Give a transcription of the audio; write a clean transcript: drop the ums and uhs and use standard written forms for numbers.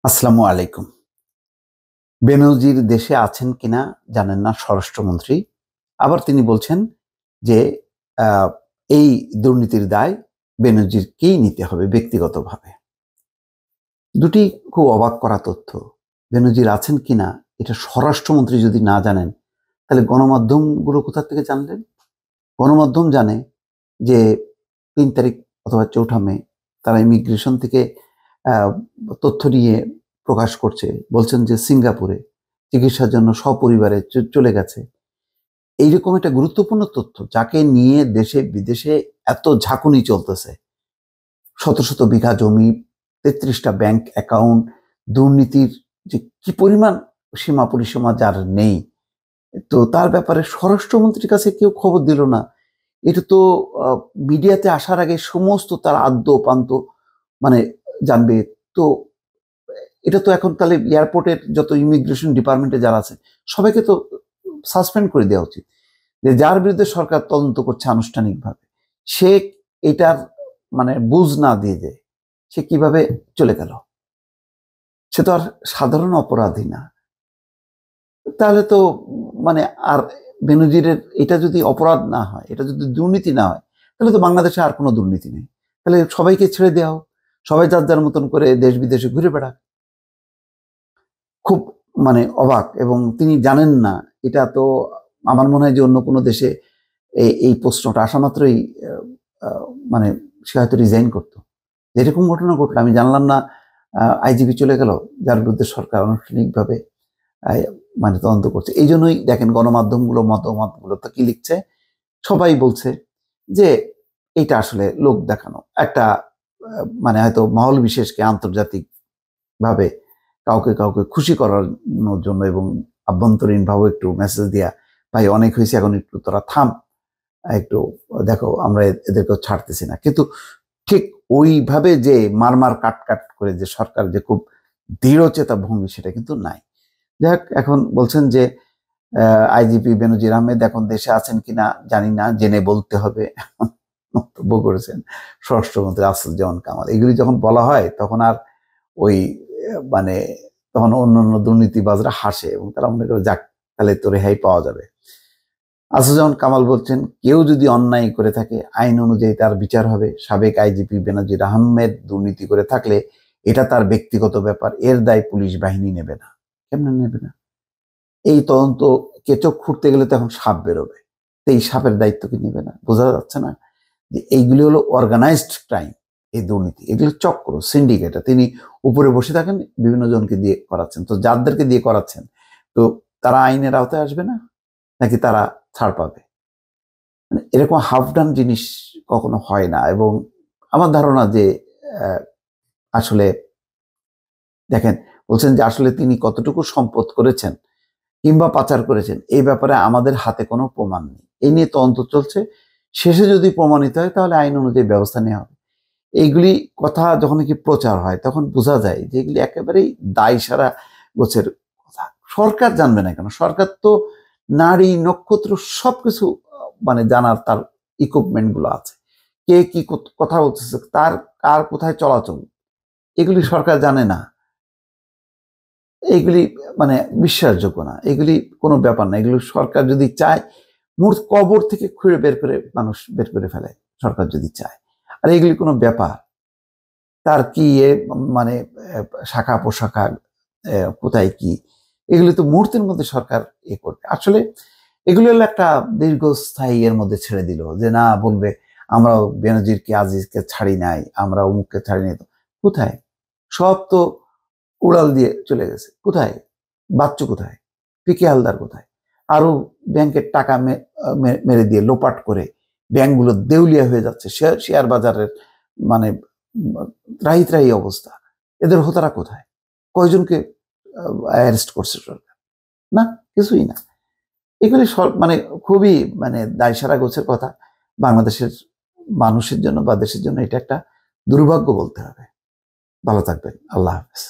আসসালামু আলাইকুম। বেনজির দেশে আছেন কিনা জানেন না স্বরাষ্ট্রমন্ত্রী। আবার তিনি বলছেন যে আহ, এই দুর্নীতির দায় বেনজিরকেই নিতে হবে ব্যক্তিগতভাবে। দুটি খুব অবাক করা তথ্য। বেনজির আছেন কিনা এটা স্বরাষ্ট্রমন্ত্রী যদি না জানেন, তাহলে গণমাধ্যমগুলো কোথা থেকে জানলেন? গণমাধ্যম জানে যে ৩ তারিখ অথবা ৪ঠা মে তারা ইমিগ্রেশন থেকে আহ, তথ্য নিয়ে প্রকাশ করছে, বলছেন যে সিঙ্গাপুরে চিকিৎসার জন্য সপরিবারে চলে গেছে। এইরকম একটা গুরুত্বপূর্ণ তথ্য যাকে নিয়ে দেশে বিদেশে এত ঝাঁকুনি চলতেছে, শত শত বিঘা জমি, ৩৩টা ব্যাংক অ্যাকাউন্ট, দুর্নীতির যে কি পরিমাণ সীমা পরিসীমা যার নেই, তো তার ব্যাপারে স্বরাষ্ট্রমন্ত্রীর কাছে কেউ খবর দিল না। এটা তো মিডিয়াতে আসার আগে সমস্ত তার আদ্য পান্ত মানে জানবে। তো এটা তো এখন তাহলে এয়ারপোর্টের যত ইমিগ্রেশন ডিপার্টমেন্টে যারা আছে সবাইকে তো সাসপেন্ড করে দেওয়া উচিত, যে যার বিরুদ্ধে সরকার তদন্ত করছে আনুষ্ঠানিকভাবে সে এটার বুঝ না দিয়ে যে সে কিভাবে চলে গেল। সে তো আর সাধারণ অপরাধী না। তাহলে তো মানে আর বেনজিরের এটা যদি অপরাধ না হয়, এটা যদি দুর্নীতি না হয়, তাহলে তো বাংলাদেশে আর কোনো দুর্নীতি নেই। তাহলে সবাইকে ছেড়ে দেওয়া হোক, সবাই যার যার মতন করে দেশ বিদেশে ঘুরে বেড়াক। খুব অবাক। এবং তিনি জানেন না এটা তো, আমার মনে হয় যে অন্য কোনো দেশে এই প্রশ্নটা আসা মাত্রই আহ, আহ, মানে সে হয়তো রিজাইন করতো। এরকম ঘটনা ঘটলো আমি জানলাম না। আইজিপি চলে গেল, যার বিরুদ্ধে সরকার আনুষ্ঠানিকভাবে আহ, তদন্ত করছে। এই জন্যই দেখেন গণমাধ্যমগুলো মতামতগুলো তো কি লিখছে, সবাই বলছে যে এইটা আসলে লোক দেখানো একটা, হয়তো মহল বিশেষকে আন্তর্জাতিক ভাবে কাউকে কাউকে খুশি করানোর জন্য এবং আভ্যন্তরীণ ভাবে একটু মেসেজ দেয়া, ভাই অনেক হয়েছে, এখন একটু তোরা থাম, একটু দেখো আমরা এদেরকেও ছাড়তেছি না। কিন্তু ঠিক ওইভাবে যে মার কাট কাট করে যে সরকার যে খুব দৃঢ়চেতা ভঙ্গি, সেটা কিন্তু নাই। যাক, এখন বলছেন যে আইজিপি বেনজির আহমেদ এখন দেশে আছেন কিনা জানি না, জেনে বলতে হবে মন্তব্য করেছেন স্বরাষ্ট্রমন্ত্রী আসাদুজ্জামান কামাল। এগুলি যখন বলা হয় তখন আর ওই আহ, মানে তখন অন্য অন্য দুর্নীতিবাজরা হাসে এবং তারা মনে করে যাক, তাহলে তো রেহাই পাওয়া যাবে। আসাদুজ্জামান কামাল বলছেন, কেউ যদি অন্যায় করে থাকে আইন অনুযায়ী তার বিচার হবে। সাবেক আইজিপি বেনজির আহমেদ দুর্নীতি করে থাকলে এটা তার ব্যক্তিগত ব্যাপার, এর দায় পুলিশ বাহিনী নেবে না। কেমন নেবে না? এই তদন্ত কেচক খুঁড়তে গেলে তো এখন সাপ বেরোবে, তো এই সাপের দায়িত্ব কি নেবে না? বোঝা যাচ্ছে না যে এইগুলি হলো অর্গানাইজড ক্রাইম। এই দুর্নীতি এগুলো চক্র, সিন্ডিকেট। তিনি উপরে বসে থাকেন, বিভিন্ন জনকে দিয়ে করাচ্ছেন। তো যাদেরকে দিয়ে করাচ্ছেন, তো তারা আইনের আওতায় আসবে না, নাকি তারা ছাড় পাবে? এরকম হাফ ডান জিনিস কখনো হয় না। এবং আমার ধারণা যে আহ, আসলে দেখেন, বলছেন যে আসলে তিনি কতটুকু সম্পদ করেছেন কিংবা পাচার করেছেন এই ব্যাপারে আমাদের হাতে কোনো প্রমাণ নেই। এই নিয়ে তদন্ত চলছে। শেষে যদি প্রমাণিত হয় তাহলে আইন অনুযায়ী ব্যবস্থা নেওয়া হবে। এইগুলি কথা যখন কি প্রচার হয় তখন বোঝা যায় যে এগুলি একেবারেই দায় সারা গোছের কথা। সরকার জানবে না কেন? সরকার তো নারী নক্ষত্র সবকিছু জানার তার ইকুইপমেন্ট গুলো আছে। কে কি কথা বলতেছে, তার কার কোথায় চলাচল, এগুলি সরকার জানে না। এইগুলি বিশ্বাসযোগ্য না। এগুলি কোনো ব্যাপার না। এগুলো সরকার যদি চায় কবর থেকে খুঁড়ে বের করে মানুষ বের করে ফেলে, সরকার যদি চায়। আর এগুলি কোনো ব্যাপার? তার কি মানে শাখা পোশাখা কোথায় কি, এগুলি তো মুহূর্তের মধ্যে সরকার করবে। আসলে এগুলি হলো একটা দীর্ঘস্থায়ী এর মধ্যে ছেড়ে দিল, যে না বলবে আমরা বেনজিরকে আজিজকে ছাড়ি নাই, আমরা অমুককে ছাড়ি নাই। তো কোথায়? সব তো উড়াল দিয়ে চলে গেছে। কোথায়? বাচ্চু কোথায়? পিকে হালদার কোথায়? আরো ব্যাংকের টাকা মেরে দিয়ে লোপাট করে ব্যাংকগুলো দেউলিয়া হয়ে যাচ্ছে। শেয়ার বাজারের মানে ত্রাহি ত্রাহি অবস্থা। এদের হোতারা কোথায়? কয়জনকে অ্যারেস্ট করছে সরকার? না, কিছুই না। এগুলি খুবই দায়সারা গোছের কথা। বাংলাদেশের মানুষের জন্য বা দেশের জন্য এটা একটা দুর্ভাগ্য বলতে হবে। ভালো থাকবেন। আল্লাহ হাফেজ।